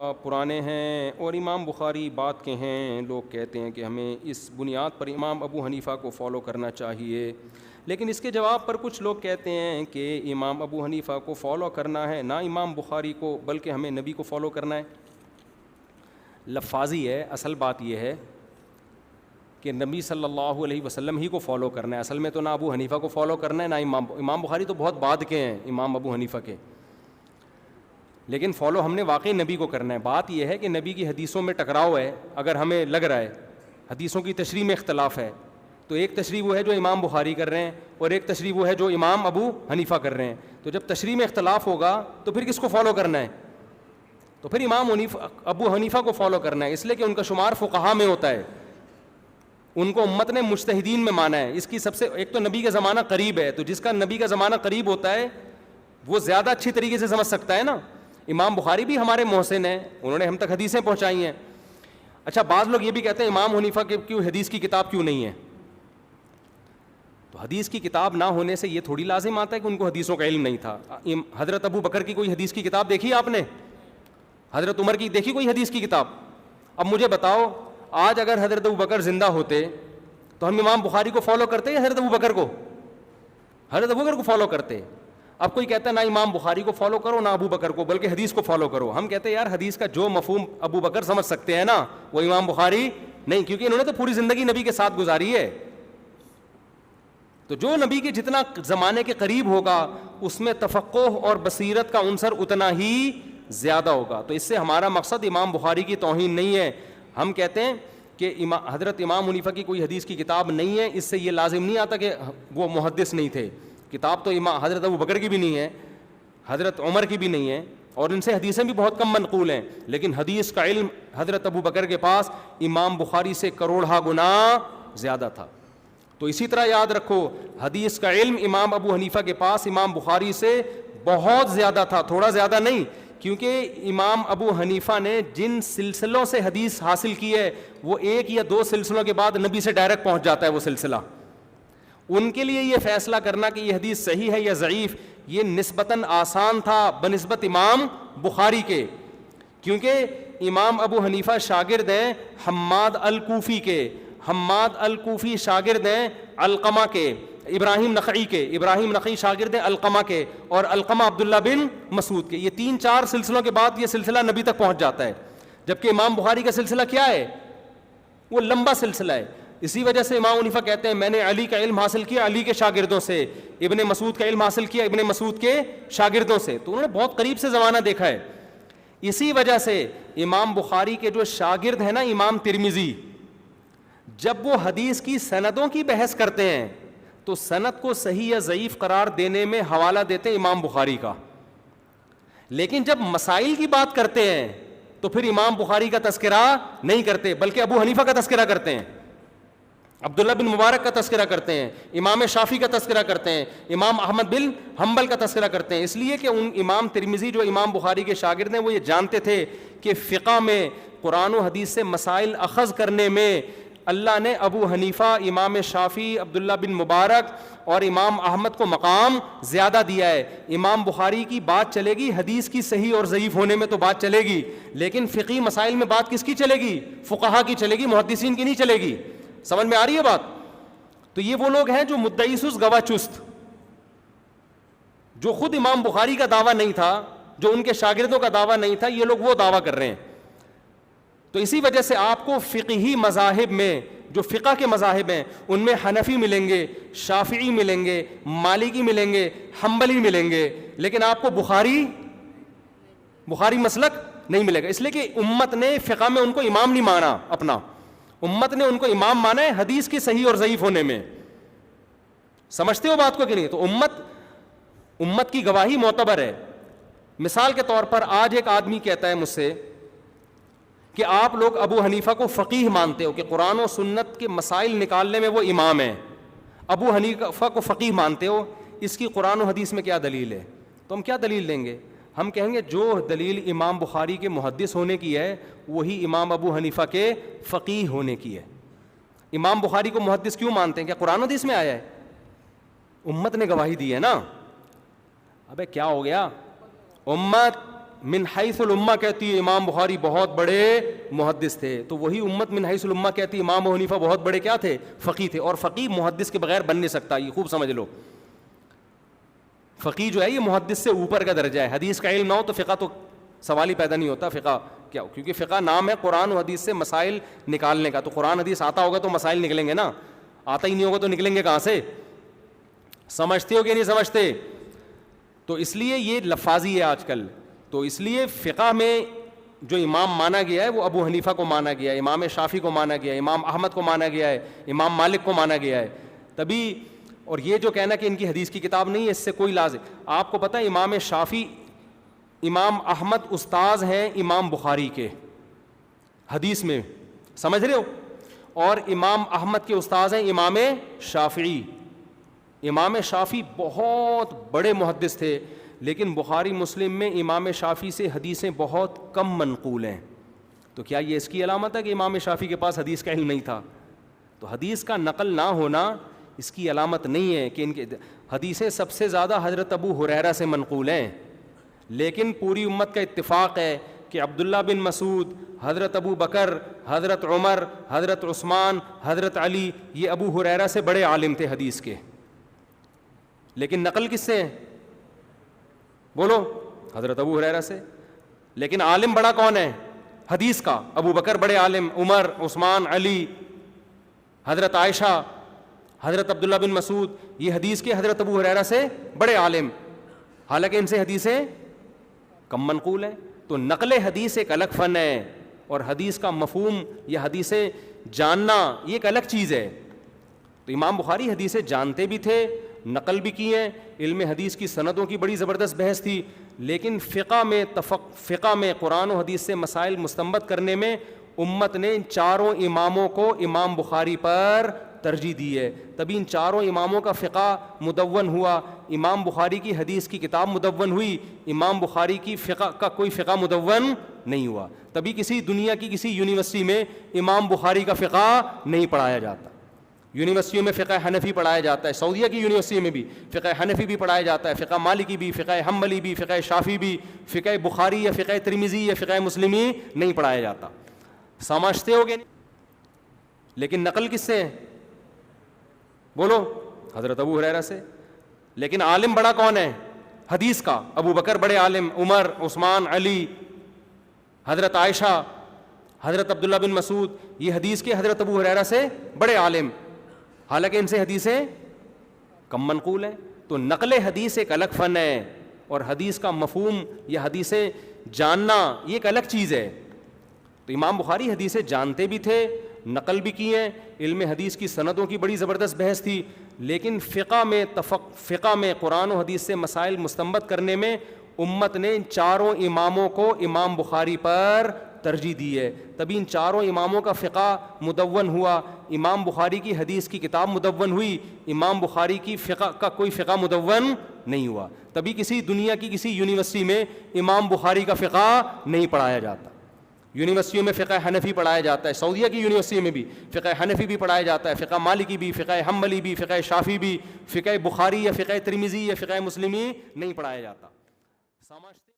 پرانے ہیں اور امام بخاری بات کے ہیں. لوگ کہتے ہیں کہ ہمیں اس بنیاد پر امام ابو حنیفہ کو فالو کرنا چاہیے, لیکن اس کے جواب پر کچھ لوگ کہتے ہیں کہ امام ابو حنیفہ کو فالو کرنا ہے نہ امام بخاری کو, بلکہ ہمیں نبی کو فالو کرنا ہے. لفاظی ہے, اصل بات یہ ہے کہ نبی صلی اللہ علیہ وسلم ہی کو فالو کرنا ہے. اصل میں تو نہ ابو حنیفہ کو فالو کرنا ہے نہ امام بخاری تو بہت بعد کے ہیں امام ابو حنیفہ کے, لیکن فالو ہم نے واقعی نبی کو کرنا ہے. بات یہ ہے کہ نبی کی حدیثوں میں ٹکراؤ ہے, اگر ہمیں لگ رہا ہے حدیثوں کی تشریح میں اختلاف ہے, تو ایک تشریح وہ ہے جو امام بخاری کر رہے ہیں اور ایک تشریح وہ ہے جو امام ابو حنیفہ کر رہے ہیں. تو جب تشریح میں اختلاف ہوگا تو پھر کس کو فالو کرنا ہے؟ تو پھر امام ابو حنیفہ کو فالو کرنا ہے, اس لیے کہ ان کا شمار فقہا میں ہوتا ہے, ان کو امت نے مجتہدین میں مانا ہے. اس کی سب سے ایک تو نبی کا زمانہ قریب ہے, تو جس کا نبی کا زمانہ قریب ہوتا ہے وہ زیادہ اچھی طریقے سے سمجھ سکتا ہے نا. امام بخاری بھی ہمارے محسن ہیں, انہوں نے ہم تک حدیثیں پہنچائی ہیں. اچھا, بعض لوگ یہ بھی کہتے ہیں امام حنیفہ کے کیوں حدیث کی کتاب کیوں نہیں ہے؟ تو حدیث کی کتاب نہ ہونے سے یہ تھوڑی لازم آتا ہے کہ ان کو حدیثوں کا علم نہیں تھا. حضرت ابو بکر کی کوئی حدیث کی کتاب دیکھی آپ نے؟ حضرت عمر کی دیکھی کوئی حدیث کی کتاب؟ اب مجھے بتاؤ, آج اگر حضرت ابو بکر زندہ ہوتے تو ہم امام بخاری کو فالو کرتے یا حضرت ابو بکر کو؟ حضرت ابو بکر کو فالو کرتے. اب کوئی کہتا ہے نہ امام بخاری کو فالو کرو نہ ابو بکر کو, بلکہ حدیث کو فالو کرو. ہم کہتے ہیں یار حدیث کا جو مفہوم ابو بکر سمجھ سکتے ہیں نا, وہ امام بخاری نہیں, کیونکہ انہوں نے تو پوری زندگی نبی کے ساتھ گزاری ہے. تو جو نبی کے جتنا زمانے کے قریب ہوگا اس میں تفقہ اور بصیرت کا عنصر اتنا ہی زیادہ ہوگا. تو اس سے ہمارا مقصد امام بخاری کی توہین نہیں ہے. ہم کہتے ہیں کہ حضرت امام حنیفہ کی کوئی حدیث کی کتاب نہیں ہے, اس سے یہ لازم نہیں آتا کہ وہ محدث نہیں تھے. کتاب تو حضرت ابو بکر کی بھی نہیں ہے, حضرت عمر کی بھی نہیں ہے, اور ان سے حدیثیں بھی بہت کم منقول ہیں, لیکن حدیث کا علم حضرت ابو بکر کے پاس امام بخاری سے کروڑہ گنا زیادہ تھا. تو اسی طرح یاد رکھو, حدیث کا علم امام ابو حنیفہ کے پاس امام بخاری سے بہت زیادہ تھا, تھوڑا زیادہ نہیں. کیونکہ امام ابو حنیفہ نے جن سلسلوں سے حدیث حاصل کی ہے وہ ایک یا دو سلسلوں کے بعد نبی سے ڈائریکٹ پہنچ جاتا ہے وہ سلسلہ. ان کے لیے یہ فیصلہ کرنا کہ یہ حدیث صحیح ہے یا ضعیف, یہ نسبتاً آسان تھا بنسبت امام بخاری کے, کیونکہ امام ابو حنیفہ شاگرد ہیں حماد الکوفی کے, حماد الکوفی شاگرد ہیں علقمہ کے, ابراہیم نخعی کے, ابراہیم نخعی شاگرد ہیں علقمہ کے, اور علقمہ عبداللہ بن مسعود کے. یہ 3-4 سلسلوں کے بعد یہ سلسلہ نبی تک پہنچ جاتا ہے, جبکہ امام بخاری کا سلسلہ کیا ہے؟ وہ لمبا سلسلہ ہے. اسی وجہ سے امام حنیفہ کہتے ہیں میں نے علی کا علم حاصل کیا علی کے شاگردوں سے, ابن مسعود کا علم حاصل کیا ابن مسعود کے شاگردوں سے. تو انہوں نے بہت قریب سے زمانہ دیکھا ہے. اسی وجہ سے امام بخاری کے جو شاگرد ہیں نا امام ترمذی, جب وہ حدیث کی سندوں کی بحث کرتے ہیں تو سند کو صحیح یا ضعیف قرار دینے میں حوالہ دیتے ہیں امام بخاری کا, لیکن جب مسائل کی بات کرتے ہیں تو پھر امام بخاری کا تذکرہ نہیں کرتے, بلکہ ابو حنیفہ کا تذکرہ کرتے ہیں, عبداللہ بن مبارک کا تذکرہ کرتے ہیں, امام شافعی کا تذکرہ کرتے ہیں, امام احمد بن حنبل کا تذکرہ کرتے ہیں. اس لیے کہ ان امام ترمذی جو امام بخاری کے شاگرد ہیں وہ یہ جانتے تھے کہ فقہ میں قرآن و حدیث سے مسائل اخذ کرنے میں اللہ نے ابو حنیفہ, امام شافعی, عبداللہ بن مبارک اور امام احمد کو مقام زیادہ دیا ہے. امام بخاری کی بات چلے گی حدیث کی صحیح اور ضعیف ہونے میں تو بات چلے گی, لیکن فقہی مسائل میں بات کس کی چلے گی؟ فقہا کی چلے گی, محدثین کی نہیں چلے گی. سمجھ میں آ رہی ہے بات؟ تو یہ وہ لوگ ہیں جو مدعی سست گواہ چست, جو خود امام بخاری کا دعویٰ نہیں تھا, جو ان کے شاگردوں کا دعویٰ نہیں تھا, یہ لوگ وہ دعویٰ کر رہے ہیں. تو اسی وجہ سے آپ کو فقہی مذاہب میں جو فقہ کے مذاہب ہیں ان میں حنفی ملیں گے, شافعی ملیں گے, مالکی ملیں گے, حنبلی ملیں گے, لیکن آپ کو بخاری مسلک نہیں ملے گا. اس لیے کہ امت نے فقہ میں ان کو امام نہیں مانا اپنا, امت نے ان کو امام مانا ہے حدیث کی صحیح اور ضعیف ہونے میں. سمجھتے ہو بات کو کہ نہیں؟ تو امت کی گواہی معتبر ہے. مثال کے طور پر آج ایک آدمی کہتا ہے مجھ سے کہ آپ لوگ ابو حنیفہ کو فقیہ مانتے ہو کہ قرآن و سنت کے مسائل نکالنے میں وہ امام ہیں, ابو حنیفہ کو فقیہ مانتے ہو, اس کی قرآن و حدیث میں کیا دلیل ہے؟ تو ہم کیا دلیل دیں گے؟ ہم کہیں گے جو دلیل امام بخاری کے محدث ہونے کی ہے وہی امام ابو حنیفہ کے فقیہ ہونے کی ہے. امام بخاری کو محدث کیوں مانتے ہیں؟ کیا قرآن و حدیث میں آیا ہے؟ امت نے گواہی دی ہے نا. ابے کیا ہو گیا؟ امت من حیث الامہ کہتی ہے امام بخاری بہت بڑے محدث تھے, تو وہی امت من حیث الامہ کہتی ہے امام ابو حنیفہ بہت بڑے کیا تھے, فقیہ تھے. اور فقیہ محدث کے بغیر بن نہیں سکتا, یہ خوب سمجھ لو. فقیہ جو ہے یہ محدث سے اوپر کا درجہ ہے. حدیث کا علم نہ ہو تو فقہ تو سوال ہی پیدا نہیں ہوتا. فقہ کیا, کیونکہ فقہ نام ہے قرآن و حدیث سے مسائل نکالنے کا, تو قرآن حدیث آتا ہوگا تو مسائل نکلیں گے نا, آتا ہی نہیں ہوگا تو نکلیں گے کہاں سے؟ سمجھتے ہو کہ نہیں سمجھتے؟ تو اس لیے یہ لفاظی ہے آج کل. تو اس لیے فقہ میں جو امام مانا گیا ہے وہ ابو حنیفہ کو مانا گیا ہے, امام شافعی کو مانا گیا ہے, امام احمد کو مانا گیا ہے, امام مالک کو مانا گیا ہے. تبھی اور یہ جو کہنا کہ ان کی حدیث کی کتاب نہیں ہے, اس سے کوئی لازم. آپ کو پتہ ہے امام شافعی امام احمد استاذ ہیں امام بخاری کے حدیث میں, سمجھ رہے ہو؟ اور امام احمد کے استاذ ہیں امام شافعی. امام شافعی بہت بڑے محدث تھے, لیکن بخاری مسلم میں امام شافعی سے حدیثیں بہت کم منقول ہیں. تو کیا یہ اس کی علامت ہے کہ امام شافعی کے پاس حدیث کا علم نہیں تھا؟ تو حدیث کا نقل نہ ہونا اس کی علامت نہیں ہے کہ ان کے حدیثیں سب سے زیادہ حضرت ابو ہریرہ سے منقول ہیں, لیکن پوری امت کا اتفاق ہے کہ عبداللہ بن مسعود, حضرت ابو بکر, حضرت عمر, حضرت عثمان, حضرت علی, یہ ابو ہریرہ سے بڑے عالم تھے حدیث کے. لیکن نقل کس سے ہے؟ بولو, حضرت ابو ہریرہ سے. لیکن عالم بڑا کون ہے حدیث کا؟ ابو بکر بڑے عالم, عمر, عثمان, علی, حضرت عائشہ, حضرت عبداللہ بن مسعود, یہ حدیث کے حضرت ابو ہریرہ سے بڑے عالم, حالانکہ ان سے حدیثیں کم منقول ہیں. تو نقل حدیث ایک الگ فن ہے, اور حدیث کا مفہوم یا حدیثیں جاننا یہ ایک الگ چیز ہے. تو امام بخاری حدیثیں جانتے بھی تھے, نقل بھی کی ہیں, علم حدیث کی سندوں کی بڑی زبردست بحث تھی, لیکن فقہ میں قرآن و حدیث سے مسائل مستنبط کرنے میں امت نے ان چاروں اماموں کو امام بخاری پر ترجیح دی ہے. تبھی ان چاروں اماموں کا فقہ مدون ہوا. امام بخاری کی حدیث کی کتاب مدون ہوئی, امام بخاری کی فقہ کا کوئی فقہ مدون نہیں ہوا. تبھی کسی دنیا کی کسی یونیورسٹی میں امام بخاری کا فقہ نہیں پڑھایا جاتا. یونیورسٹیوں میں فقہ حنفی پڑھایا جاتا ہے, سعودیہ کی یونیورسٹی میں بھی فقہ حنفی بھی پڑھایا جاتا ہے, فقہ مالکی بھی, فقہ حنبلی بھی, فقہ شافعی بھی. فقہ بخاری یا فقہ ترمذی یا فقہ مسلمی نہیں پڑھایا جاتا. سمجھتے ہو گے؟ لیکن نقل کس سے ہے؟ بولو, حضرت ابو ہریرہ سے. لیکن عالم بڑا کون ہے حدیث کا؟ ابو بکر بڑے عالم, عمر, عثمان, علی, حضرت عائشہ, حضرت عبداللہ بن مسعود, یہ حدیث کے حضرت ابو ہریرہ سے بڑے عالم, حالانکہ ان سے حدیثیں کم منقول ہیں. تو نقل حدیث ایک الگ فن ہے, اور حدیث کا مفہوم یا حدیثیں جاننا یہ ایک الگ چیز ہے. تو امام بخاری حدیثیں جانتے بھی تھے, نقل بھی کی ہیں, علم حدیث کی سندوں کی بڑی زبردست بحث تھی, لیکن فقہ میں قرآن و حدیث سے مسائل مستنبط کرنے میں امت نے ان چاروں اماموں کو امام بخاری پر ترجیح دی ہے. تبھی ان چاروں اماموں کا فقہ مدون ہوا. امام بخاری کی حدیث کی کتاب مدون ہوئی, امام بخاری کی فقہ کا کوئی فقہ مدون نہیں ہوا. تبھی کسی دنیا کی کسی یونیورسٹی میں امام بخاری کا فقہ نہیں پڑھایا جاتا. یونیورسٹیوں میں فقہ حنفی پڑھایا جاتا ہے, سعودیہ کی یونیورسٹی میں بھی فقہ حنفی بھی پڑھایا جاتا ہے, فقہ مالکی بھی, فقہ حنبلی بھی, فقہ شافعی بھی. فقہ بخاری یا فقہ ترمذی یا فقہ مسلمی نہیں پڑھایا جاتا. سمجھتے